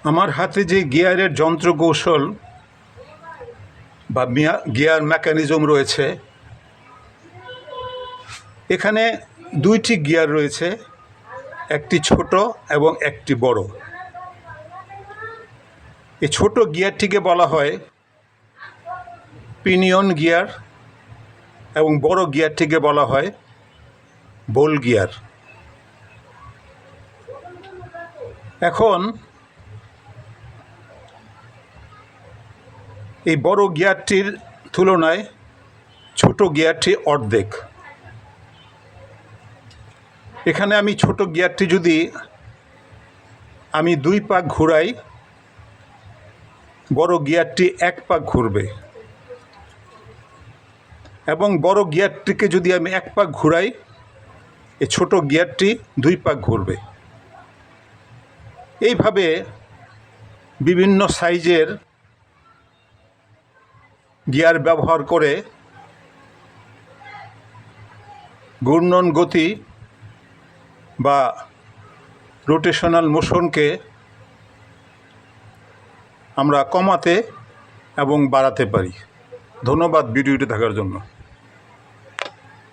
আমার হাতে যে গিয়ারের যন্ত্রকৌশল বা গিয়ার মেকানিজম রয়েছে, এখানে দুইটি গিয়ার রয়েছে, একটি ছোট এবং একটি বড়। এই ছোট গিয়ারটিকে বলা হয় পিনিয়ন গিয়ার এবং বড় গিয়ারটিকে বলা হয় বোল গিয়ার। এখন এই বড় গিয়ারটির তুলনায় ছোট গিয়ারটি অর্ধেক। এখানে আমি ছোট গিয়ারটি যদি আমি 2 পাক ঘুরাই, বড় গিয়ারটি 1 পাক ঘুরবে, এবং বড় গিয়ারটিকে যদি আমি 1 পাক ঘুরাই, এই ছোট গিয়ারটি 2 পাক ঘুরবে। এইভাবে বিভিন্ন সাইজের গিয়ার ব্যবহার করে ঘূর্ণন গতি বা রোটেশনাল মোশনকে আমরা কমাতে এবং বাড়াতে পারি। ধন্যবাদ ভিডিওটি দেখার জন্য।